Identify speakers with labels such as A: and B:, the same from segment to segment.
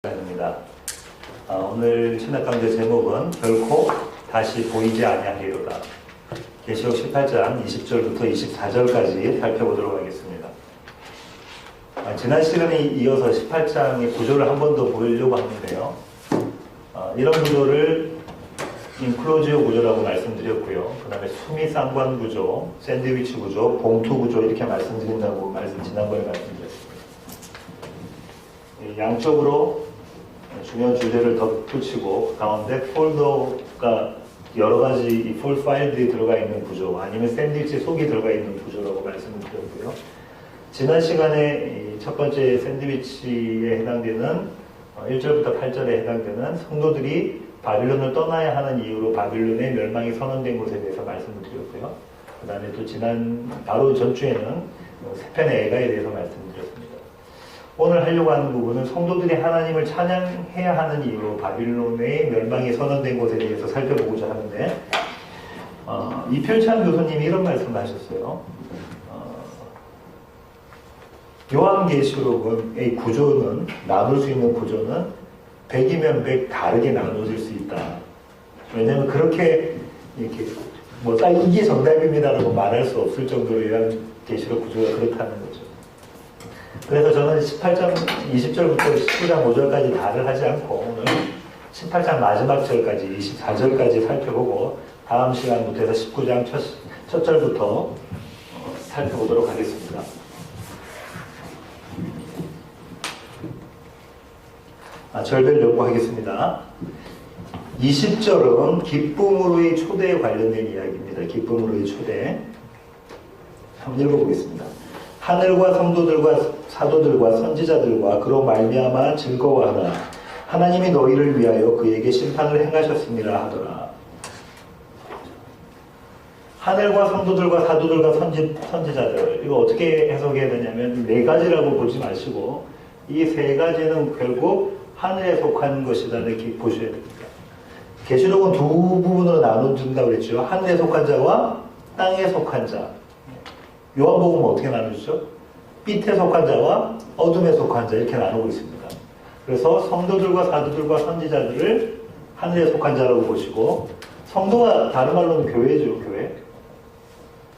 A: 입니다. 오늘 신학 강좌 제목은 결코 다시 보이지 아니하리로다. 계시록 18장 20절부터 24절까지 살펴보도록 하겠습니다. 지난 시간에 이어서 18장의 구조를 한 번 더 보려고 하는데요. 이런 구조를 인클로지오 구조라고 말씀드렸고요. 그 다음에 수미 쌍관 구조, 샌드위치 구조, 봉투 구조 이렇게 말씀드린다고 지난번에 말씀드렸습니다. 양쪽으로 중요한 주제를 덧붙이고 그 가운데 폴더가 여러 가지 이 폴 파일들이 들어가 있는 구조 아니면 샌드위치 속이 들어가 있는 구조라고 말씀을 드렸고요. 지난 시간에 첫 번째 샌드위치에 해당되는 1절부터 8절에 해당되는 성도들이 바빌론을 떠나야 하는 이유로 바빌론의 멸망이 선언된 것에 대해서 말씀을 드렸고요. 그 다음에 또 바로 전주에는 세편의 애가에 대해서 말씀드렸습니다. 오늘 하려고 하는 부분은 성도들이 하나님을 찬양해야 하는 이유로 바빌론의 멸망이 선언된 것에 대해서 살펴보고자 하는데 이필찬 교수님이 이런 말씀을 하셨어요. 요한계시록의 구조는 나눌 수 있는 구조는 100이면 100 다르게 나눠질 수 있다. 왜냐하면 그렇게 이렇게 딱 이게 정답입니다라고 말할 수 없을 정도로 요한계시록 구조가 그렇다는 거죠. 그래서 저는 18장 20절부터 19장 5절까지 다를 하지 않고 오늘 18장 마지막 절까지 24절까지 살펴보고 다음 시간부터 해서 19장 첫 절부터 살펴보도록 하겠습니다. 절별 요구하겠습니다. 20절은 기쁨으로의 초대에 관련된 이야기입니다. 기쁨으로의 초대. 한번 읽어보겠습니다. 하늘과 성도들과 사도들과 선지자들과 그로 말미암아 즐거워하라. 하나님이 너희를 위하여 그에게 심판을 행하셨습니다 하더라. 하늘과 성도들과 사도들과 선지자들, 이거 어떻게 해석해야 되냐면 네 가지라고 보지 마시고 이 세 가지는 결국 하늘에 속한 것이다 이렇게 보셔야 됩니다. 계시록은 두 부분으로 나눠준다고 그랬죠. 하늘에 속한 자와 땅에 속한 자. 요한복음은 어떻게 나누죠? 빛에 속한 자와 어둠에 속한 자 이렇게 나누고 있습니다. 그래서 성도들과 사도들과 선지자들을 하늘에 속한 자라고 보시고 성도가 다른 말로는 교회죠. 교회.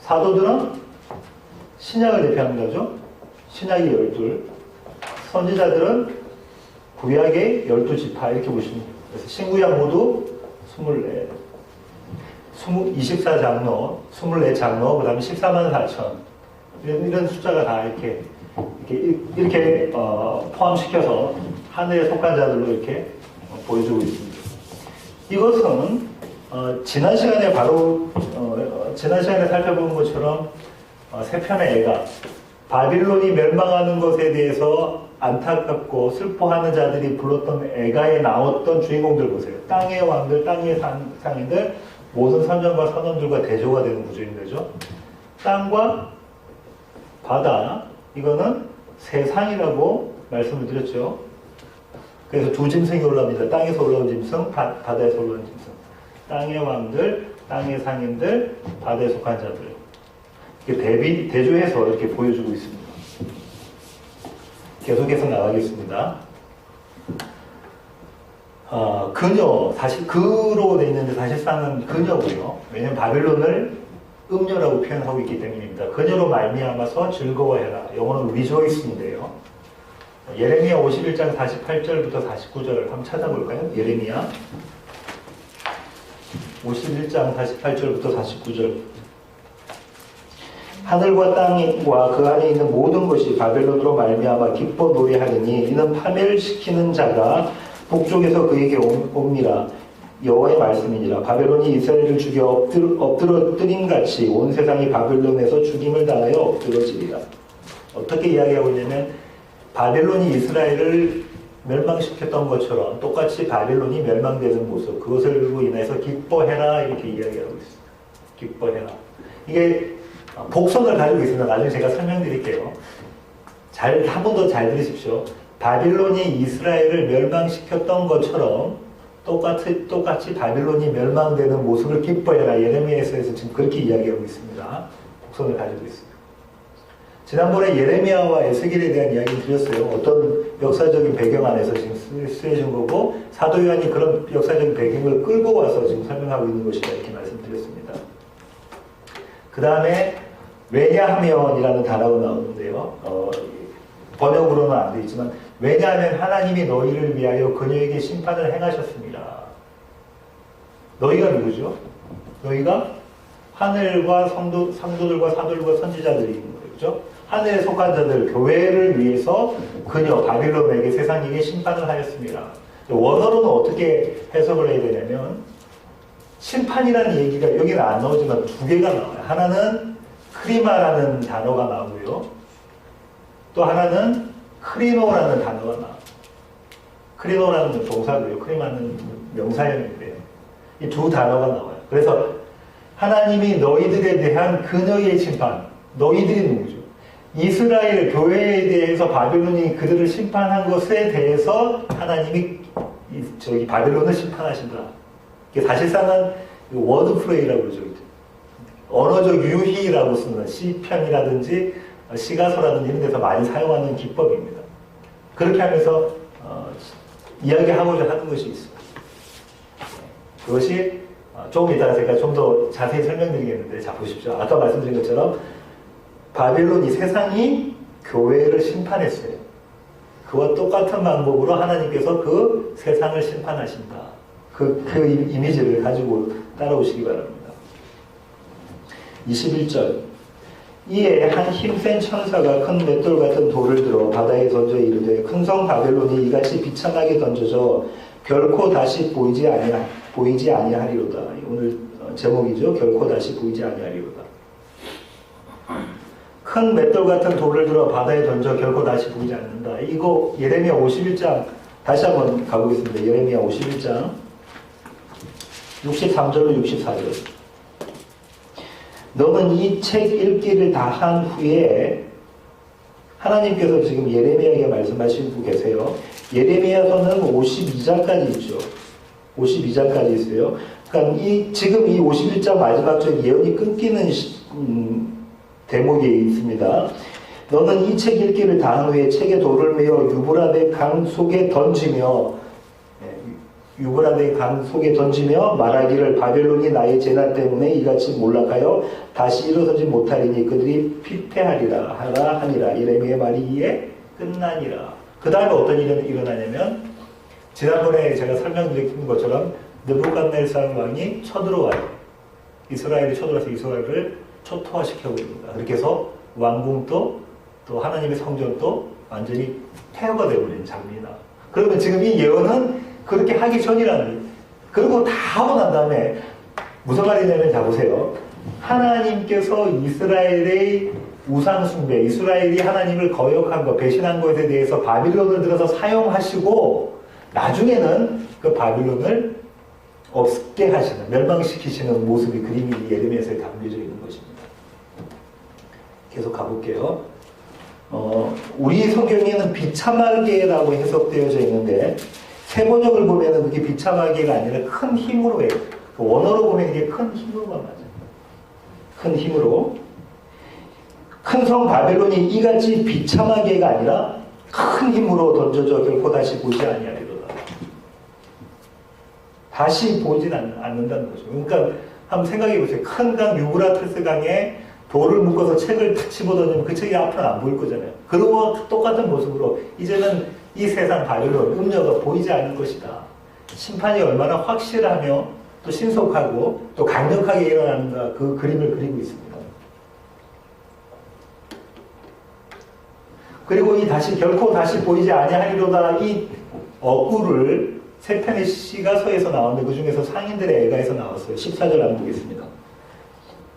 A: 사도들은 신약을 대표하는 거죠. 신약이 12. 선지자들은 구약의 12지파 이렇게 보시면 돼요. 그래서 신구약 모두 24장로, 24장로, 그 다음에 14만 4천. 이런 숫자가 다 이렇게 포함시켜서 하늘에 속한 자들로 이렇게 보여주고 있습니다. 이것은, 지난 시간에 살펴본 것처럼, 세 편의 애가 바빌론이 멸망하는 것에 대해서 안타깝고 슬퍼하는 자들이 불렀던 애가에 나왔던 주인공들 보세요. 땅의 왕들, 땅의 상인들, 모든 선전과 선원들과 대조가 되는 구조인 거죠. 땅과 바다, 이거는 세상이라고 말씀을 드렸죠. 그래서 두 짐승이 올라옵니다. 땅에서 올라온 짐승, 바다에서 올라온 짐승. 땅의 왕들, 땅의 상인들, 바다에 속한 자들. 이렇게 대조해서 이렇게 보여주고 있습니다. 계속해서 나가겠습니다. 그녀, 그로 되어 있는데 사실상은 그녀고요. 왜냐하면 바빌론을 음녀라고 표현하고 있기 때문입니다. 그녀로 말미암아서 즐거워해라. 영어는 rejoice인데요. 예레미야 51장 48절부터 49절 한번 찾아볼까요? 예레미야 51장 48절부터 49절. 하늘과 땅과 그 안에 있는 모든 것이 바벨론으로 말미암아 기뻐 노래하느니 이는 파멸시키는 자가 북쪽에서 그에게 옵니다. 여호와의 말씀이니라. 바벨론이 이스라엘을 죽여 엎드러뜨림같이 온 세상이 바벨론에서 죽임을 당하여 엎드러지리라. 어떻게 이야기하고 있냐면 바벨론이 이스라엘을 멸망시켰던 것처럼 똑같이 바벨론이 멸망되는 모습, 그것으로 인해서 기뻐해라 이렇게 이야기하고 있습니다. 기뻐해라. 이게 복선을 가지고 있습니다. 나중에 제가 설명드릴게요. 한 번 더 잘 들으십시오. 바빌론이 이스라엘을 멸망시켰던 것처럼 똑같이 바빌론이 멸망되는 모습을 기뻐해라. 예레미야에서 지금 그렇게 이야기하고 있습니다. 복선을 가지고 있습니다. 지난번에 예레미야와 에스겔에 대한 이야기를 드렸어요. 어떤 역사적인 배경 안에서 지금 쓰여진 거고, 사도 요한이 그런 역사적인 배경을 끌고 와서 지금 설명하고 있는 것이다, 이렇게 말씀드렸습니다. 그 다음에 왜냐하면이라는 단어가 나오는데요. 번역으로는 안 되어 있지만, 왜냐하면 하나님이 너희를 위하여 그녀에게 심판을 행하셨습니다. 너희가 누구죠? 너희가 하늘과 성도들과 사도들과 선지자들인 거예요. 그죠? 하늘에 속한 자들, 교회를 위해서 그녀, 바빌론에게 세상에게 심판을 하였습니다. 원어로는 어떻게 해석을 해야 되냐면, 심판이라는 얘기가 여기는 안 나오지만 두 개가 나와요. 하나는 크리마라는 단어가 나오고요. 또 하나는 크리노라는 단어가 나와요. 크리노라는 동사고요. 크리마는 명사형인데요. 이 두 단어가 나와요. 그래서 하나님이 너희들에 대한 그녀의 심판, 너희들이 누구죠? 이스라엘 교회에 대해서 바빌론이 그들을 심판한 것에 대해서 하나님이 바빌론을 심판하신다. 이게 사실상은 워드 플레이라고 그러죠. 언어적 유희라고 쓰는 시편이라든지 시가서라든지 이런 데서 많이 사용하는 기법입니다. 그렇게 하면서 이야기하고자 하는 것이 있습니다. 그것이 조금 이따가 제가 좀 더 자세히 설명드리겠는데, 자 보십시오. 아까 말씀드린 것처럼 바빌론이 세상이 교회를 심판했어요. 그와 똑같은 방법으로 하나님께서 그 세상을 심판하신다. 그 이미지를 가지고 따라오시기 바랍니다. 21절. 이에 한 힘센 천사가 큰 맷돌 같은 돌을 들어 바다에 던져 이르되 큰 성 바벨론이 이같이 비참하게 던져져 결코 다시 보이지 아니하리로다. 오늘 제목이죠. 결코 다시 보이지 아니하리로다. 큰 맷돌 같은 돌을 들어 바다에 던져 결코 다시 보이지 않는다. 이거 예레미야 51장 다시 한번 가보겠습니다. 예레미야 51장 63절로 64절. 너는 이 책 읽기를 다 한 후에, 하나님께서 지금 예레미야에게 말씀하시고 계세요. 예레미야서는 52장까지 있죠. 52장까지 있어요. 그러니까 지금 이 51장 마지막 절 예언이 끊기는 대목이 있습니다. 너는 이 책 읽기를 다 한 후에 책에 돌을 메어 유브라데 강 속에 던지며 말하기를 바벨론이 나의 재난 때문에 이같이 몰락하여 다시 일어서지 못하리니 그들이 피폐하리라 하니라. 예레미야의 말이 이에 끝나니라. 그 다음에 어떤 일이 일어나냐면, 지난번에 제가 설명드린 것처럼 느부갓네살 왕이 쳐들어와요. 이스라엘이 쳐들어와서 이스라엘을 초토화시켜버립니다. 그렇게 해서 왕궁도 또 하나님의 성전도 완전히 폐허가 되어버리는 장면이다. 그러면 지금 이 예언은 그렇게 하기 전이라는 거예요. 그리고 다 하고 난 다음에 무슨 말이냐면, 자 보세요. 하나님께서 이스라엘의 우상숭배, 이스라엘이 하나님을 거역한 것, 배신한 것에 대해서 바빌론을 들어서 사용하시고 나중에는 그 바빌론을 없게 하시는, 멸망시키시는 모습이 그림이 예레미야서에 담겨져 있는 것입니다. 계속 가볼게요. 우리 성경에는 비참하게라고 해석되어져 있는데, 새 번역을 보면은 그게 비참하게가 아니라 큰 힘으로 해요. 원어로 보면 이게 큰 힘으로만 맞아요. 큰 힘으로. 큰 성 바벨론이 이같이 비참하게가 아니라 큰 힘으로 던져져 결코 다시 보이지 아니하리로다. 다시 보이진 않는다는 거죠. 그러니까 한번 생각해 보세요. 큰 강 유브라테스 강에 돌을 묶어서 책을 탁 집어던지면 그 책이 앞으로는 안 보일 거잖아요. 그리고 똑같은 모습으로 이제는 이 세상 바빌론, 음녀가 보이지 않을 것이다. 심판이 얼마나 확실하며 또 신속하고 또 강력하게 일어나는가, 그 그림을 그리고 있습니다. 그리고 결코 다시 보이지 아니하리로다, 이 어구를 세 편의 시가서에서 나왔는데 그 중에서 상인들의 애가에서 나왔어요. 14절 한번 보겠습니다.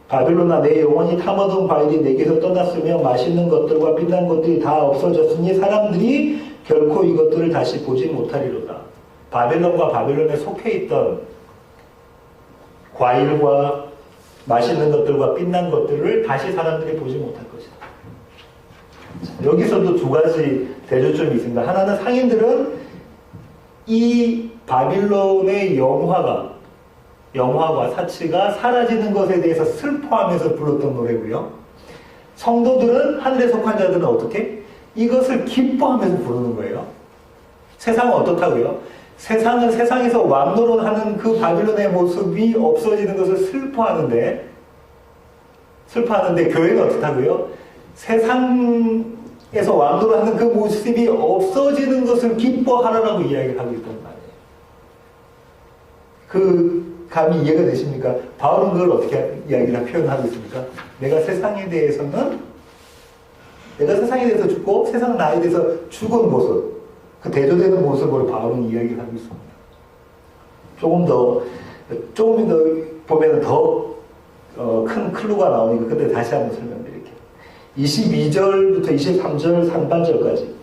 A: 바빌론아, 내 영혼이 탐하던 과일이 내게서 떠났으며 맛있는 것들과 빛난 것들이 다 없어졌으니 사람들이 결코 이것들을 다시 보지 못하리로다. 바벨론과 바벨론에 속해 있던 과일과 맛있는 것들과 빛난 것들을 다시 사람들이 보지 못할 것이다. 여기서도 두 가지 대조점이 있습니다. 하나는 상인들은 이 바빌론의 영화와 사치가 사라지는 것에 대해서 슬퍼하면서 불렀던 노래고요. 성도들은, 하늘에 속한 자들은 어떻게? 이것을 기뻐하면서 부르는 거예요. 세상은 어떻다고요? 세상은 세상에서 왕노릇하는 그 바빌론의 모습이 없어지는 것을 슬퍼하는데 교회는 어떻다고요? 세상에서 왕노릇하는 그 모습이 없어지는 것을 기뻐하라라고 이야기를 하고 있단 말이에요. 그 감이 이해가 되십니까? 바울은 그걸 어떻게 이야기를 표현하고 있습니까? 내가 세상에 대해서 죽고 세상은 나에 대해서 죽은 모습, 그 대조되는 모습으로 바울은 이야기를 하고 있습니다. 조금 더 보면 더 큰 클루가 나오니까 그때 다시 한번 설명드릴게요. 22절부터 23절 상반절까지.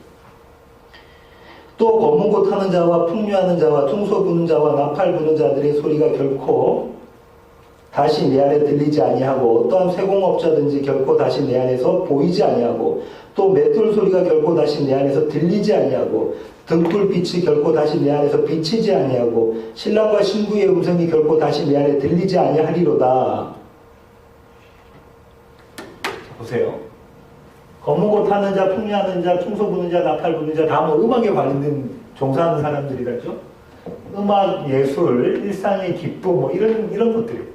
A: 또 검은고 타는 자와 풍류하는 자와 퉁소 부는 자와 나팔 부는 자들의 소리가 결코 다시 내 안에 들리지 아니하고 어떠한 쇠공업자든지 결코 다시 내 안에서 보이지 아니하고 또 맷돌 소리가 결코 다시 내 안에서 들리지 아니하고 등불빛이 결코 다시 내 안에서 비치지 아니하고 신랑과 신부의 음성이 결코 다시 내 안에 들리지 아니하리로다. 보세요. 검은고 타는 자, 풍류하는 자, 퉁소 부는 자, 나팔 부는 자, 다 뭐 음악에 관련된 종사하는 사람들이라죠. 음악, 예술, 일상의 기쁨, 뭐 이런 것들이죠.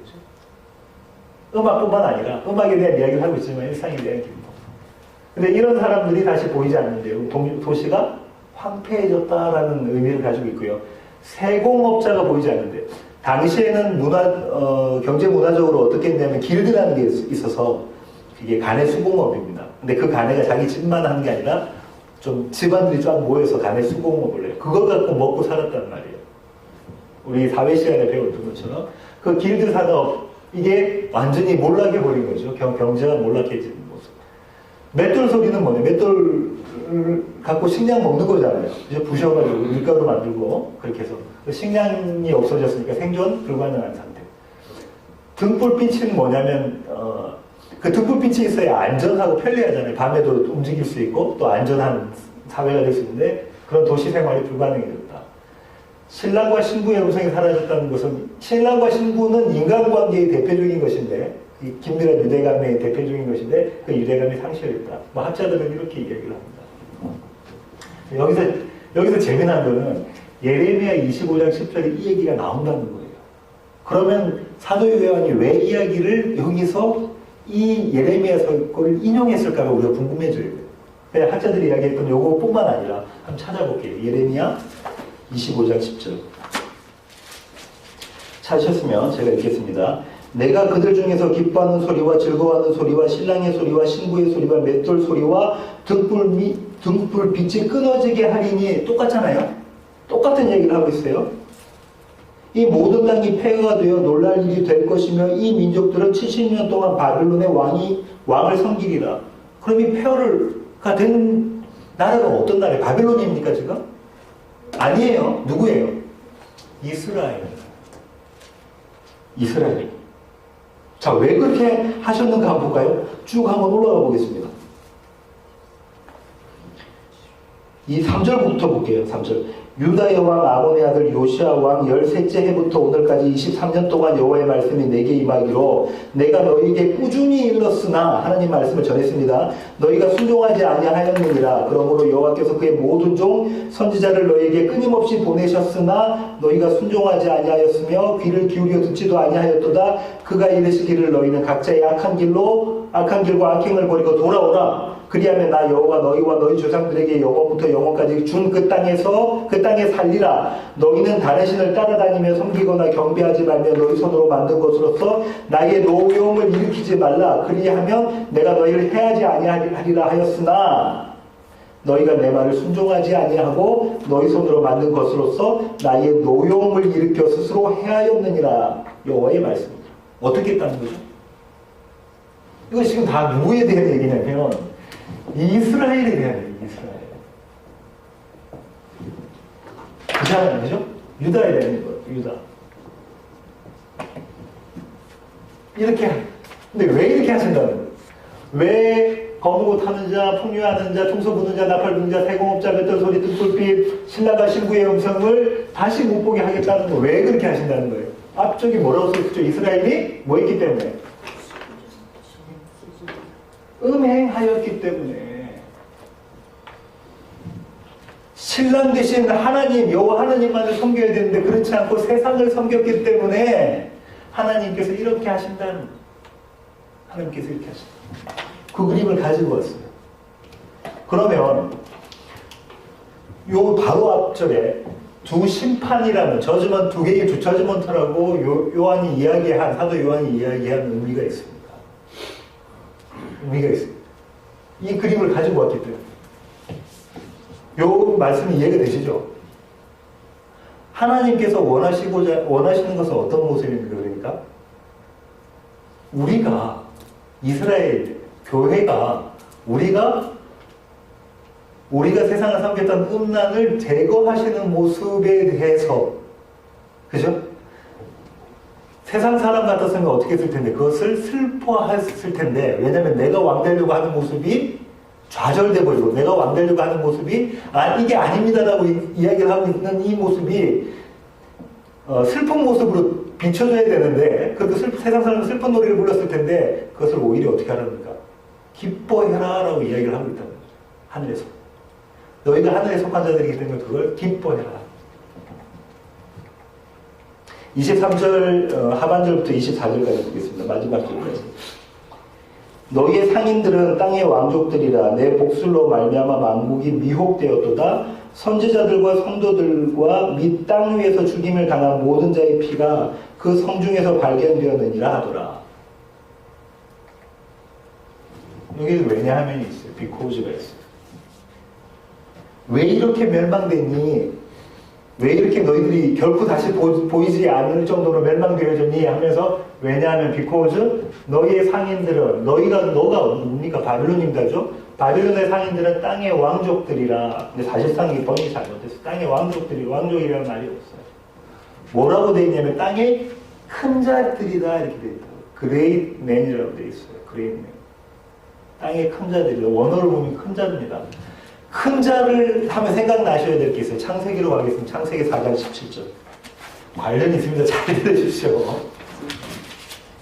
A: 음악뿐만 아니라 음악에 대한 이야기를 하고 있지만 일상에 대한 기쁨. 근데 이런 사람들이 다시 보이지 않는데요. 도시가 황폐해졌다라는 의미를 가지고 있고요. 세공업자가 보이지 않는데 당시에는 경제 문화적으로 어떻게 했냐면 길드라는 게 있어서 이게 가내 수공업입니다. 근데 그 가내가 자기 집만 하는 게 아니라 좀 집안들이 쫙 모여서 가내 수공업을 해요. 그걸 갖고 먹고 살았단 말이에요. 우리 사회 시간에 배웠던 것처럼 그 길드 산업 이게 완전히 몰락해 버린 거죠. 경제가 몰락해지는 모습. 맷돌 소리는 뭐냐? 맷돌 갖고 식량 먹는 거잖아요. 이제 부셔가지고 밀가루 만들고 그렇게 해서 식량이 없어졌으니까 생존 불가능한 상태. 등불빛은 뭐냐면 그 등불빛이 있어야 안전하고 편리하잖아요. 밤에도 움직일 수 있고 또 안전한 사회가 될 수 있는데 그런 도시 생활이 불가능해졌다. 신랑과 신부의 음성이 사라졌다는 것은 신랑과 신부는 인간관계의 대표적인 것인데 이 긴밀한 유대감의 대표적인 것인데 그 유대감이 상실했다. 뭐 학자들은 이렇게 이야기를 합니다. 여기서 재미난 거는 예레미야 25장 10절에 이 얘기가 나온다는 거예요. 그러면 사도 요한이 왜 이야기를 여기서 이 예레미야서 거를 인용했을까가 우리가 궁금해져요. 그냥 학자들이 이야기했던 요거뿐만 아니라 한번 찾아볼게요. 예레미야 25장 10절. 찾으셨으면 제가 읽겠습니다. 내가 그들 중에서 기뻐하는 소리와 즐거워하는 소리와 신랑의 소리와 신부의 소리와 맷돌 소리와 등불빛이 끊어지게 하리니 왕이잖아요. 똑같은 얘기를 하고 있어요. 이 모든 땅이 폐허가 되어 놀랄 일이 될 것이며 이 민족들은 70년 동안 바빌론의 왕을 섬기리라. 그럼 이 폐허가 된 나라가 어떤 나라예요? 바빌론입니까 지금? 아니에요. 누구예요? 이스라엘. 자, 왜 그렇게 하셨는가 한번 볼까요? 쭉 한번 올라가 보겠습니다. 이 3절부터 볼게요. 3절. 유다의 왕 아몬의 아들 요시아 왕 13째 해부터 오늘까지 23년 동안 여호와의 말씀이 내게 임하기로 내가 너희에게 꾸준히 일렀으나 하나님 말씀을 전했습니다. 너희가 순종하지 아니하였느니라. 그러므로 여호와께서 그의 모든 종 선지자를 너희에게 끊임없이 보내셨으나 너희가 순종하지 아니하였으며 귀를 기울여 듣지도 아니하였도다. 그가 이르시기를 너희는 각자의 악한 길과 악행을 버리고 돌아오라. 그리하면 나 여호와 너희와 너희 조상들에게 영원부터 영원까지 준 그 땅에 살리라. 너희는 다른 신을 따라다니며 섬기거나 경배하지 말며 너희 손으로 만든 것으로서 나의 노여움을 일으키지 말라. 그리하면 내가 너희를 해하지 아니하리라 하였으나 너희가 내 말을 순종하지 아니하고 너희 손으로 만든 것으로서 나의 노여움을 일으켜 스스로 해하였느니라. 여호와의 말씀입니다. 어떻게 했다는 거죠? 이거 지금 다 누구에 대한 얘기냐면 이스라엘에 대한 얘기. 이스라엘. 그렇지 아니죠? 유다에 대한 거예요. 유다. 근데 왜 이렇게 하신다는 거예요? 왜 검은고 타는 자, 풍류하는 자, 퉁소 부는 자, 나팔 부는 자, 세공업자, 맷돌 소리, 등불빛, 신랑과 신부의 음성을 다시 못 보게 하겠다는 거예요. 왜 그렇게 하신다는 거예요? 앞쪽이 뭐라고 써있죠? 이스라엘이 뭐 했기 때문에? 음행하였기 때문에 신랑 되신 하나님, 여호와 하나님만을 섬겨야 되는데 그렇지 않고 세상을 섬겼기 때문에 하나님께서 이렇게 하신다는, 하나님께서 이렇게 하신다. 그 그림을 가지고 왔어요. 그러면 요 바로 앞절에 두 심판이라는 저주먼 두 개의 두 저주먼트라고 요한이 이야기한, 사도 요한이 이야기한 의미가 있습니다. 의미가 있습니다. 이 그림을 가지고 왔기 때문에. 요 말씀이 이해가 되시죠? 하나님께서 원하시는 것은 어떤 모습입니까? 그러니까 우리가, 이스라엘 교회가, 우리가 세상을 섬겼던 음란을 제거하시는 모습에 대해서, 그죠? 세상 사람 같았으면 어떻게 했을 텐데, 그것을 슬퍼했을 텐데, 왜냐면 내가 왕되려고 하는 모습이 좌절돼 버리고, 내가 왕되려고 하는 모습이 이게 아닙니다라고 이야기를 하고 있는 이 모습이 슬픈 모습으로 비춰져야 되는데, 그래도 세상 사람은 슬픈 노래를 불렀을 텐데 그것을 오히려 어떻게 하랍니까? 기뻐해라 라고 이야기를 하고 있다는 거죠. 하늘에서 너희가 하늘에 속한 자들이기 때문에 그걸 기뻐해라. 23절 하반절부터 24절까지 보겠습니다. 마지막 절까지. 너희의 상인들은 땅의 왕족들이라. 내 복술로 말미암아 만국이 미혹되었도다. 선지자들과 성도들과 및 땅 위에서 죽임을 당한 모든 자의 피가 그 성중에서 발견되었느니라 하더라. 여기 왜냐하면이 있어요. 비코즈가 있어요. 왜 이렇게 멸망되니? 왜 이렇게 너희들이 결코 다시 보이지 않을 정도로 멸망되어졌니? 하면서, 왜냐하면 because 너희의 상인들은, 너가 뭡니까? 바빌론입니다죠? 바빌론의 상인들은 땅의 왕족들이라. 근데 사실상 이 번역이 잘못됐어요. 땅의 왕족이라는 말이 없어요. 뭐라고 되어 있냐면 땅의 큰 자들이다 이렇게 되어 있다고. great man이라고 되어 있어요. great man. 땅의 큰 자들이다. 원어를 보면 큰 자입니다. 큰 자를 하면 생각나셔야 될 게 있어요. 창세기로 가겠습니다. 창세기 4장 17절. 관련이 있습니다. 잘 들으십시오.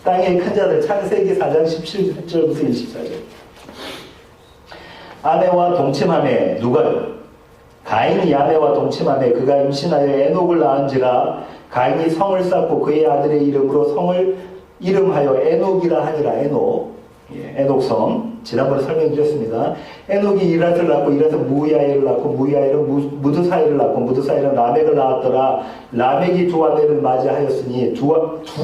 A: 땅의 큰 자들, 창세기 4장 17절부터 24절. 아내와 동침하매, 누가요? 가인이 아내와 동침하매 그가 임신하여 에녹을 낳은지라. 가인이 성을 쌓고 그의 아들의 이름으로 성을 이름하여 에녹이라 하니라. 에녹성. 지난번에 설명드렸습니다. 에녹이 이랏을 낳고 이랏은 무야엘을 낳고 무야엘은 무드사엘을 낳고 무드사엘은 라멕을 낳았더라. 라멕이 두 아내를 맞이하였으니 두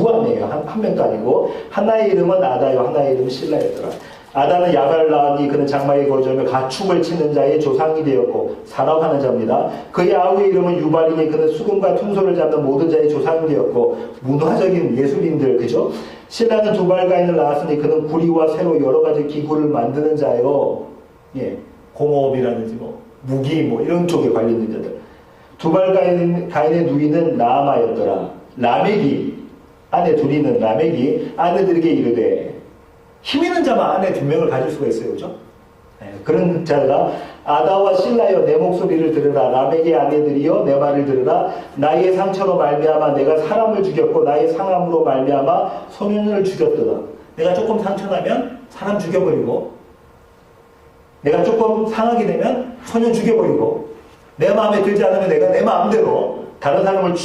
A: 아내예요. 한 명도 아니고 하나의 이름은 아다요 하나의 이름은 실라였더라. 아다는 야발을 낳았니 그는 장막에 거주하며 가축을 치는 자의 조상이 되었고 사람하는 자입니다. 그의 아우의 이름은 유발이니 그는 수금과 퉁소를 잡는 모든 자의 조상이 되었고 문화적인 예술인들, 그죠? 신라는 두발가인을 낳았으니 그는 구리와 쇠로 여러 가지 기구를 만드는 자요. 예, 공업이라든지 무기 이런 쪽에 관련된 자들. 두발가인의 누이는 나아마였더라. 라멕이 아내 둘이는 라멕이 아내들에게 이르되, 힘 있는 자만 아내 두 명을 가질 수가 있어요. 그죠? 네, 그런 자가 아다와 실라여 내 목소리를 들으라. 라멕의 아내들이여 내 말을 들으라. 나의 상처로 말미암아 내가 사람을 죽였고 나의 상함으로 말미암아 소년을 죽였더라. 내가 조금 상처나면 사람 죽여버리고, 내가 조금 상하게 되면 소년 죽여버리고, 내 마음에 들지 않으면 내가 내 마음대로 다른 사람을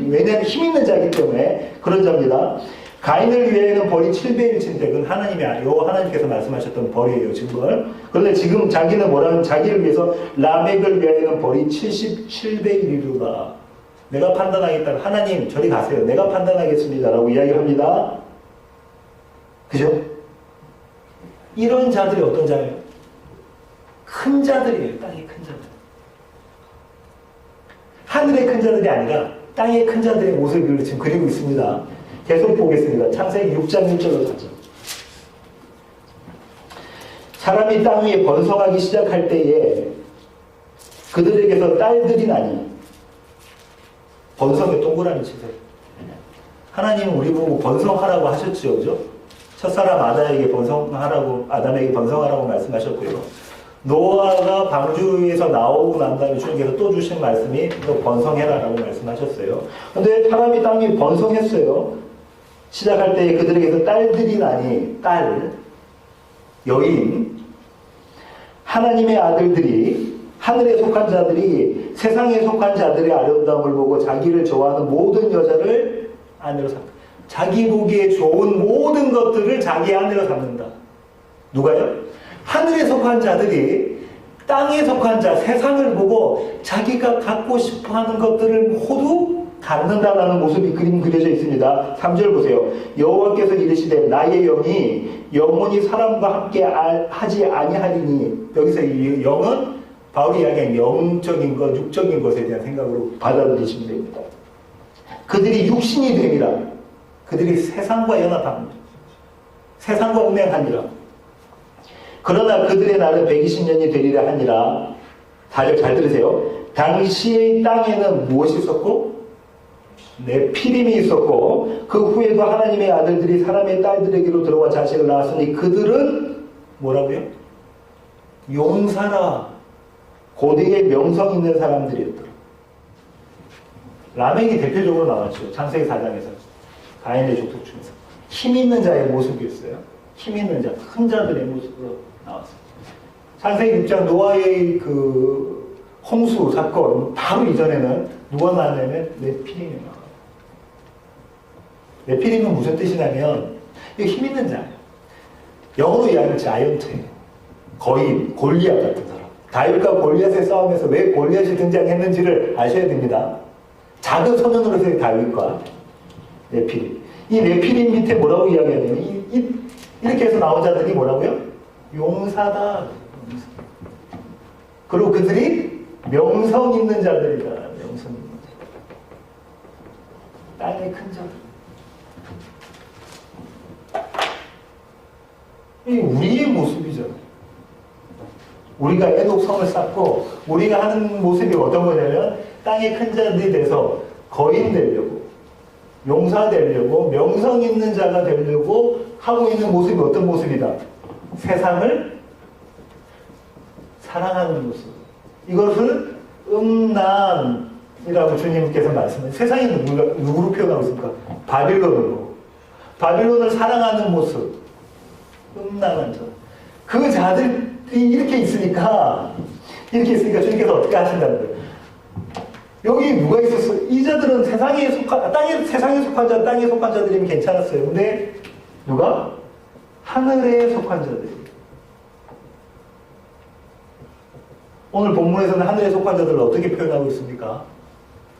A: 왜냐하면 힘 있는 자이기 때문에 그런 자입니다. 가인을 위하여는 벌이 700일친데 그건 하나님께서 말씀하셨던 벌이에요. 지금. 그런데 지금 자기는 뭐라면 자기를 위해서 라멕을 위하여는 벌이 700일이루라. 내가 판단하겠다. 하나님 저리 가세요. 내가 판단하겠습니다. 라고 이야기를 합니다. 그죠? 이런 자들이 어떤 자예요? 큰 자들이에요. 땅의 큰 자들. 하늘의 큰 자들이 아니라 땅의 큰 자들의 모습을 지금 그리고 있습니다. 계속 보겠습니다. 창세기 6장 1절로 가죠. 사람이 땅 위에 번성하기 시작할 때에 그들에게서 딸들이 나니, 번성에 동그라미 치세요. 하나님은 우리 보고 번성하라고 하셨죠. 그죠? 첫사람 아담에게 번성하라고 말씀하셨고요. 노아가 방주에서 나오고 난 다음에 주님께서 또 주신 말씀이 너 번성해라라고 말씀하셨어요. 근데 사람이 땅 위에 번성했어요. 시작할 때 그들에게서 딸들이 나니, 딸, 여인,
B: 하나님의 아들들이, 하늘에 속한 자들이 세상에 속한 자들의 아름다움을 보고 자기를 좋아하는 모든 여자를 아내로 삼는다. 자기 보기에 좋은 모든 것들을 자기 아내로 삼는다. 누가요? 하늘에 속한 자들이 땅에 속한 자, 세상을 보고 자기가 갖고 싶어하는 것들을 모두 갖는다라는 모습이 그려져 있습니다. 3절 보세요. 여호와께서 이르시되 나의 영이 영원히 사람과 함께 하지 아니하리니, 여기서 이 영은 바울이 이야기한 영적인 것, 육적인 것에 대한 생각으로 받아들이시면 됩니다. 그들이 육신이 됨이라. 그들이 세상과 연합합니다. 세상과 운행하니라. 그러나 그들의 날은 120년이 되리라 하니라. 다들 잘 들으세요. 당시의 땅에는 무엇이 있었고? 네피림이 있었고, 그 후에도 하나님의 아들들이 사람의 딸들에게로 들어와 자식을 낳았으니 그들은 뭐라고요? 용사라. 고대의 명성 있는 사람들이었더라. 라멕이 대표적으로 나왔죠. 창세기 4장에서. 가인의 족속 중에서. 힘 있는 자의 모습이었어요. 힘 있는 자, 큰 자들의 모습으로 나왔어요. 창세기 6장 노아의 그 홍수 사건 바로 이전에는 누가 나왔냐면 네피림이 나와요. 네피림은 무슨 뜻이냐면 이거 힘 있는 자예요. 영어로 이야기하면 자이언트예요. 거인, 골리앗 같은 사람. 다윗과 골리앗의 싸움에서 왜 골리앗이 등장했는지를 아셔야 됩니다. 작은 소년으로서의 다윗과 네피림. 이 네피림 밑에 뭐라고 이야기하냐면 이렇게 해서 나온 자들이 뭐라고요? 용사다. 그리고 그들이 명성 있는 자들이다. 명성 있는 자. 땅의 큰 자들. 이 우리의 모습이잖아요. 우리가 애독성을 쌓고 우리가 하는 모습이 어떤 거냐면 땅의 큰 자들이 돼서 거인 되려고, 용사 되려고, 명성 있는 자가 되려고 하고 있는 모습이 어떤 모습이다? 세상을 사랑하는 모습. 이것을 음란이라고 주님께서 말씀하셨어요. 세상이 누구로 표현하고 있습니까? 바빌론으로. 바빌론을 사랑하는 모습. 음란한 자. 그 자들이 이렇게 있으니까 주님께서 어떻게 하신다는 거예요? 여기 누가 있었어? 이 자들은 세상에 속한 자, 땅에 속한 자들이면 괜찮았어요. 근데 누가? 하늘에 속한 자들. 오늘 본문에서는 하늘에 속한 자들을 어떻게 표현하고 있습니까?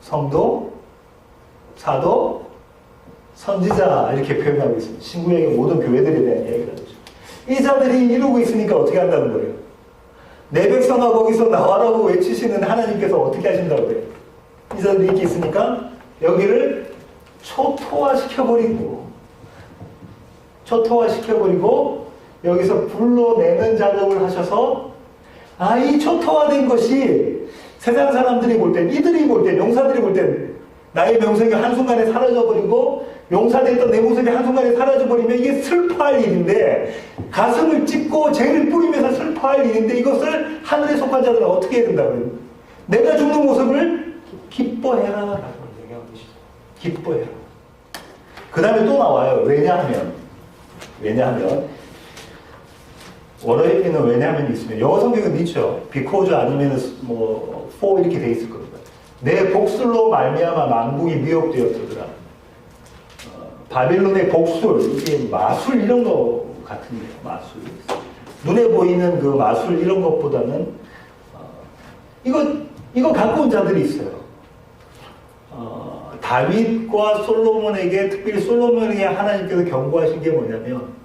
B: 성도, 사도, 선지자 이렇게 표현하고 있습니다. 신구약의 모든 교회들에 대한 이야기가 되죠. 이 자들이 이루고 있으니까 어떻게 한다는 거예요? 내 백성아 거기서 나와라고 외치시는 하나님께서 어떻게 하신다고 해요? 이 자들이 이렇게 있으니까 여기를 초토화시켜버리고 여기서 불러내는 작업을 하셔서 이 초토화된 것이 세상 사람들이 볼 때, 이들이 볼 때, 용사들이 볼 때 나의 명성이 한순간에 사라져버리고 용사됐던 내 모습이 한순간에 사라져버리면 이게 슬퍼할 일인데, 가슴을 찢고 죄를 뿌리면서 슬퍼할 일인데, 이것을 하늘에 속한 자들은 어떻게 해야 된다고요? 내가 죽는 모습을 기뻐해라 라고 얘기하고 계시죠. 기뻐해라. 그 다음에 또 나와요. 왜냐하면 원어에는 왜냐하면이 있으면, 영어 성경은 있죠. because 아니면 for 이렇게 돼 있을 겁니다. 내 복술로 말미암아 만국이 미혹되었더라. 바빌론의 복술, 이게 마술 이런 거 같은데요. 마술. 눈에 보이는 그 마술 이런 것보다는 이거 갖고 온 자들이 있어요. 다윗과 솔로몬에게, 특별히 솔로몬에게 하나님께서 경고하신 게 뭐냐면,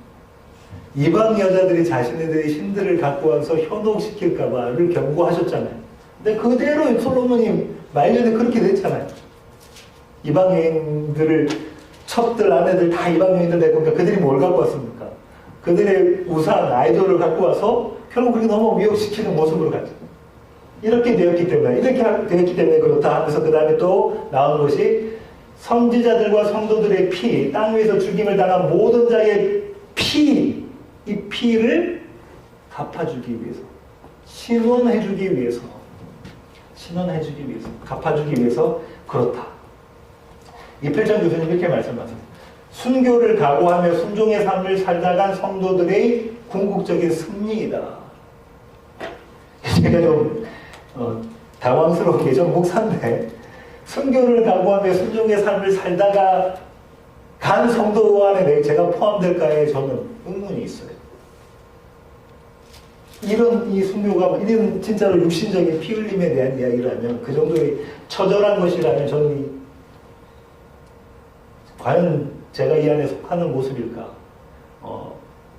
B: 이방 여자들이 자신들의 신들을 갖고 와서 현혹시킬까봐를 경고하셨잖아요. 근데 그대로 솔로몬이 말년에 그렇게 됐잖아요. 이방 여인들을, 첩들, 아내들 다 이방 여인들 데리고 오니까 그들이 뭘 갖고 왔습니까? 그들의 우상, 아이돌을 갖고 와서 결국 그렇게 너무 미혹시키는 모습으로 갔죠. 이렇게 되었기 때문에 그렇다 하면서 그 다음에 또 나온 것이 선지자들과 성도들의 피, 땅 위에서 죽임을 당한 모든 자의 피, 이 피를 갚아주기 위해서, 신원해주기 위해서, 갚아주기 위해서 그렇다. 이필정 교수님 이렇게 말씀하세요. 순교를 각오하며 순종의 삶을 살다간 성도들의 궁극적인 승리이다. 제가 좀 당황스러운 게 좀 목사인데 순교를 각오하며 순종의 삶을 살다가 간 성도 안에 제가 포함될까에 저는 의문이 있어요. 이런 이 순교가 이런 진짜로 육신적인 피 흘림에 대한 이야기라면 그 정도의 처절한 것이라면 저는 과연 제가 이 안에 속하는 모습일까?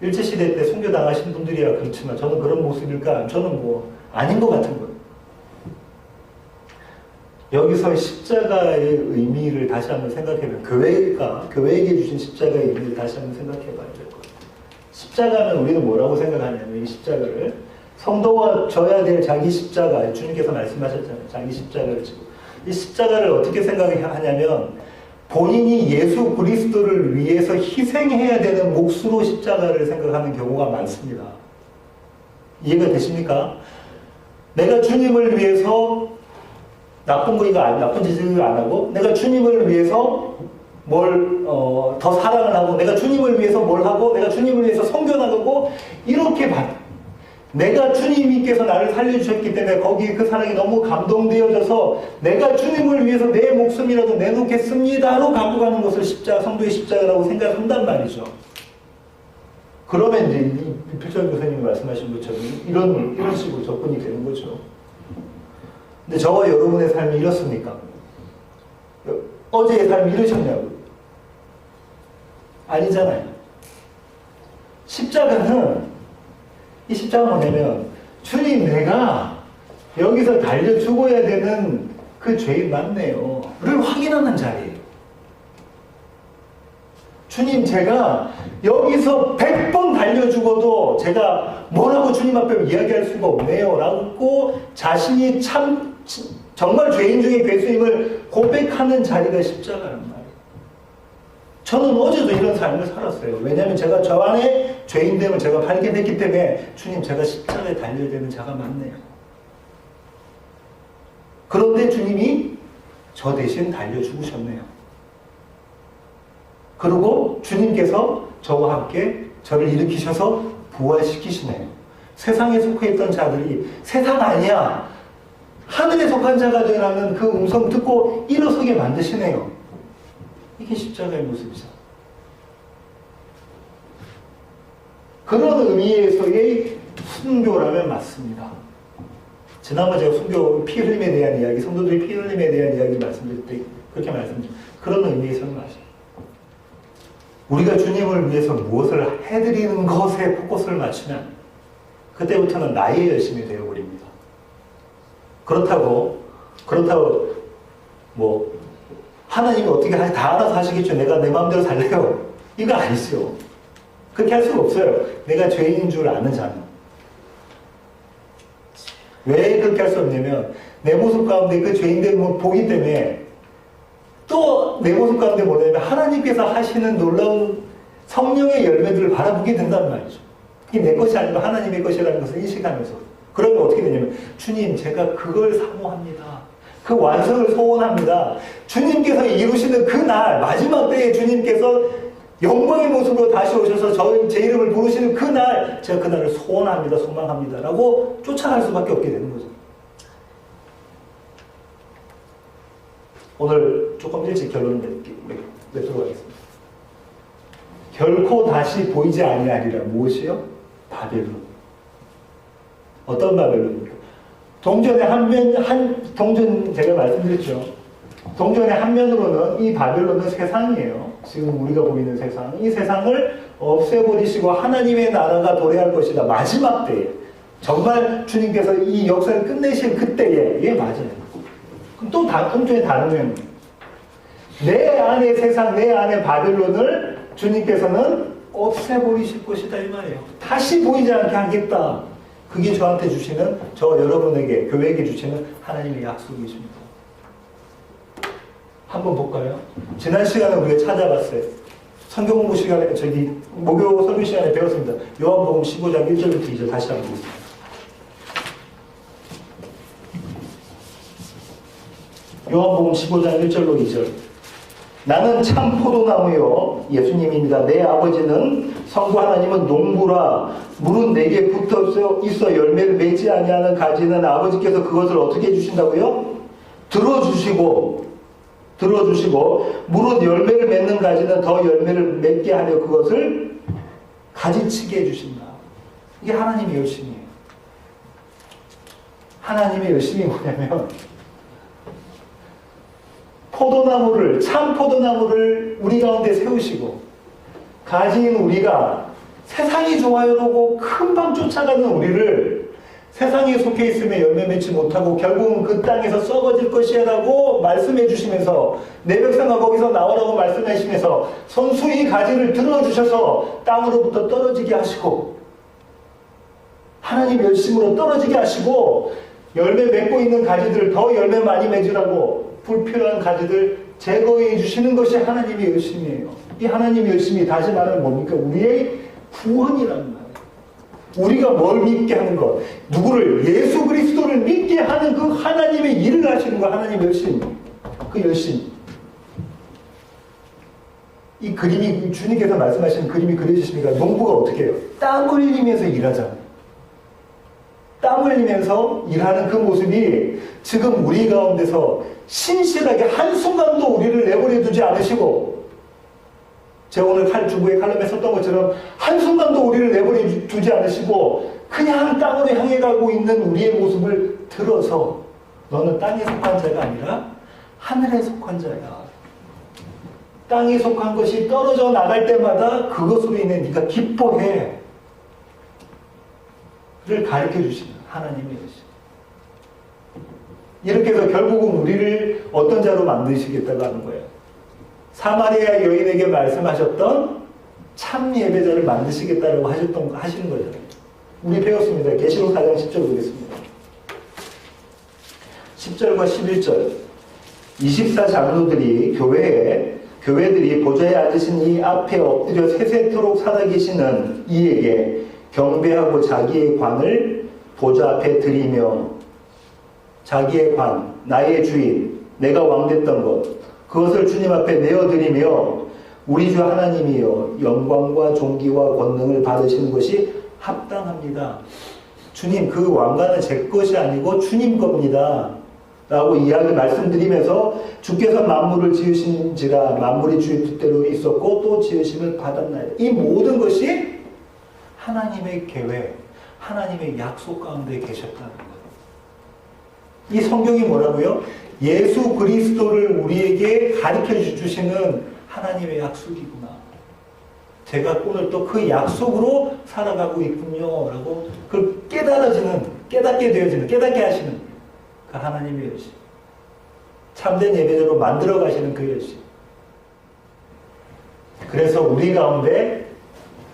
B: 일제시대 때 순교당하신 분들이야 그렇지만 저는 그런 모습일까? 저는 뭐 아닌 것 같은 거예요. 여기서 십자가의 의미를 다시 한번 생각해보면 교회에게 주신 십자가의 의미를 다시 한번 생각해봐야 될 것 같아요. 십자가는 우리는 뭐라고 생각하냐면 이 십자가를 성도가 져야 될 자기 십자가, 주님께서 말씀하셨잖아요. 자기 십자가를 지고 이 십자가를 어떻게 생각하냐면 본인이 예수 그리스도를 위해서 희생해야 되는 몫으로 십자가를 생각하는 경우가 많습니다. 이해가 되십니까? 내가 주님을 위해서 나쁜 짓을 안 하고 내가 주님을 위해서 더 사랑을 하고 내가 주님을 위해서 뭘 하고 내가 주님을 위해서 선교 나가고 이렇게 내가 주님께서 나를 살려주셨기 때문에 거기에 그 사랑이 너무 감동되어져서 내가 주님을 위해서 내 목숨이라도 내놓겠습니다로 갖고 가는 것을 성도의 십자가라고 생각한단 말이죠. 그러면 이제 이 필철 교수님이 말씀하신 것처럼 이런 식으로 접근이 되는 거죠. 근데 저와 여러분의 삶이 이렇습니까? 어제의 삶이 이러셨냐고요? 아니잖아요. 이 십자가는 뭐냐면 주님 내가 여기서 달려 죽어야 되는 그 죄인 맞네요 를 확인하는 자리예요. 주님 제가 여기서 100번 달려 죽어도 제가 뭐라고 주님 앞에 이야기할 수가 없네요 라고 자신이 정말 죄인 중에 괴수임을 고백하는 자리가 십자가란 말이에요. 저는 어제도 이런 삶을 살았어요. 왜냐하면 제가 저 안에 죄인됨을 제가 발견했기 때문에 주님 제가 십자가에 달려야 되는 자가 맞네요. 그런데 주님이 저 대신 달려 죽으셨네요. 그리고 주님께서 저와 함께 저를 일으키셔서 부활시키시네요. 세상에 속해 있던 자들이 세상 아니야 하늘에 속한 자가 되라는 그 음성 듣고 일어서게 만드시네요. 이게 십자가의 모습이죠. 그런 의미에서의 순교라면 맞습니다. 지난번 제가 순교 피 흘림에 대한 이야기, 성도들의 피 흘림에 대한 이야기 말씀드릴 때 그렇게 말씀드렸죠. 그런 의미에서는 맞아요. 우리가 주님을 위해서 무엇을 해드리는 것에 포커스를 맞추면 그때부터는 나의 열심이 되어버립니다. 그렇다고 하나님이 어떻게 다 알아서 하시겠죠. 내가 내 마음대로 살래요. 이거 아니죠. 그렇게 할 수가 없어요. 내가 죄인인 줄 아는 자는. 왜 그렇게 할 수 없냐면 내 모습 가운데 그 죄인들 보기 때문에 또 내 모습 가운데 뭐냐면 하나님께서 하시는 놀라운 성령의 열매들을 바라보게 된단 말이죠. 그게 내 것이 아니고 하나님의 것이라는 것을 인식하면서 그러면 어떻게 되냐면 주님 제가 그걸 사모합니다. 그 완성을 소원합니다. 주님께서 이루시는 그날 마지막 때에 주님께서 영광의 모습으로 다시 오셔서 제 이름을 부르시는 그날 제가 그날을 소원합니다. 소망합니다. 라고 쫓아갈 수밖에 없게 되는 거죠. 오늘 조금 일찍 결론을 맺도록 하겠습니다. 결코 다시 보이지 아니하리라. 무엇이요? 바벨론. 어떤 바벨론입니까? 동전 제가 말씀드렸죠. 동전의 한 면으로는 이 바벨론은 세상이에요. 지금 우리가 보이는 세상. 이 세상을 없애버리시고 하나님의 나라가 도래할 것이다. 마지막 때에. 정말 주님께서 이 역사를 끝내실 그때에. 이게 맞아요. 그럼 또 동전의 다른 면. 내 안의 세상, 내 안의 바벨론을 주님께서는 없애버리실 것이다. 이 말이에요. 다시 보이지 않게 하겠다. 그게 저한테 주시는, 저 여러분에게, 교회에게 주시는 하나님의 약속이십니다. 한번 볼까요? 지난 시간에 우리가 찾아봤어요. 성경 공부 시간에, 목요 설교 시간에 배웠습니다. 요한복음 15장 1절부터 2절 다시 한번 보겠습니다. 요한복음 15장 1절로 2절. 나는 참 포도나무요 예수님입니다. 내 아버지는 성부 하나님은 농부라. 물은 내게 붙어 있어 열매를 맺지 아니하는 가지는 아버지께서 그것을 어떻게 해주신다고요? 들어주시고 물은 열매를 맺는 가지는 더 열매를 맺게 하려 그것을 가지치게 해주신다. 이게 하나님의 열심이에요. 하나님의 열심이 뭐냐면 참 포도나무를 우리 가운데 세우시고 가지인 우리가 세상이 좋아요라고 금방 쫓아가는 우리를 세상에 속해 있으면 열매 맺지 못하고 결국은 그 땅에서 썩어질 것이라고 말씀해 주시면서 내 백성아 거기서 나오라고 말씀하시면서 손수이 가지를 들어주셔서 땅으로부터 떨어지게 하시고 하나님 열심으로 떨어지게 하시고 열매 맺고 있는 가지들을 더 열매 많이 맺으라고 불필요한 가지들 제거해 주시는 것이 하나님의 열심이에요. 이 하나님의 열심이 다시 말하면 뭡니까? 우리의 구원이라는 말이에요. 우리가 뭘 믿게 하는 것, 누구를 예수 그리스도를 믿게 하는 그 하나님의 일을 하시는 거, 하나님의 열심, 그 열심. 이 그림이 주님께서 말씀하시는 그림이 그려지십니까? 농부가 어떻게 해요? 땀 흘리면서 일하잖아요. 땀 흘리면서 일하는 그 모습이 지금 우리 가운데서 신실하게 한순간도 우리를 내버려 두지 않으시고 제가 오늘 주부의 칼럼에 썼던 것처럼 한순간도 우리를 내버려 두지 않으시고 그냥 땅으로 향해 가고 있는 우리의 모습을 들어서 너는 땅에 속한 자가 아니라 하늘에 속한 자야. 땅에 속한 것이 떨어져 나갈 때마다 그것으로 인해 네가 기뻐해. 를 가르쳐 주시는 하나님의 것이. 이렇게 해서 결국은 우리를 어떤 자로 만드시겠다고 하는 거예요. 사마리아 여인에게 말씀하셨던 참 예배자를 만드시겠다고 하시는 거잖아요. 우리 배웠습니다. 계시록 4장 10절 보겠습니다. 10절과 11절 24장로들이 교회들이 보좌에 앉으신 이 앞에 엎드려 세세토록 살아계시는 이에게 경배하고 자기의 관을 보좌 앞에 드리며 자기의 관, 나의 주인, 내가 왕됐던 것 그것을 주님 앞에 내어드리며 우리 주 하나님이여 영광과 존귀와 권능을 받으시는 것이 합당합니다. 주님 그 왕관은 제 것이 아니고 주님 겁니다. 라고 말씀드리면서 주께서 만물을 지으신지라 만물이 주의 뜻대로 있었고 또 지으심을 받았나이다. 이 모든 것이 하나님의 계획, 하나님의 약속 가운데 계셨다는 거예요. 이 성경이 뭐라고요? 예수 그리스도를 우리에게 가르쳐 주시는 하나님의 약속이구나. 제가 오늘 또 그 약속으로 살아가고 있군요. 라고 그걸 깨닫게 하시는 그 하나님의 열심. 참된 예배자로 만들어 가시는 그 열심. 그래서 우리 가운데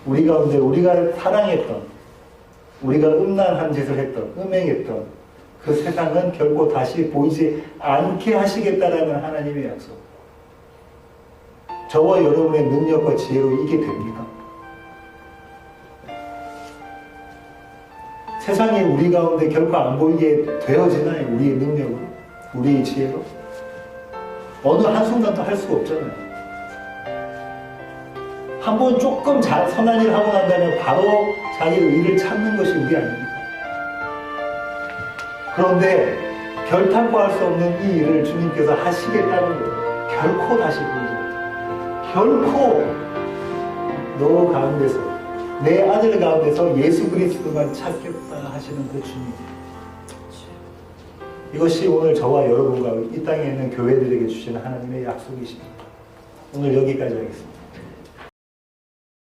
B: 우리가 사랑했던, 우리가 음란한 짓을 했던, 음행했던 그 세상은 결코 다시 보이지 않게 하시겠다라는 하나님의 약속. 저와 여러분의 능력과 지혜로 이게 됩니까? 세상이 우리 가운데 결코 안 보이게 되어지나요? 우리의 능력으로, 우리의 지혜로? 어느 한순간도 할 수가 없잖아요. 한번 조금 선한 일을 하고 난다면 바로 자기의 의를 찾는 것이 우리 아닙니까? 그런데 결탄코 할 수 없는 이 일을 주님께서 하시겠다는 거예요. 결코 다시 보이지 않게. 결코 너 가운데서 내 아들 가운데서 예수 그리스도만 찾겠다 하시는 그 주님. 이것이 오늘 저와 여러분과 이 땅에 있는 교회들에게 주시는 하나님의 약속이십니다. 오늘 여기까지 하겠습니다.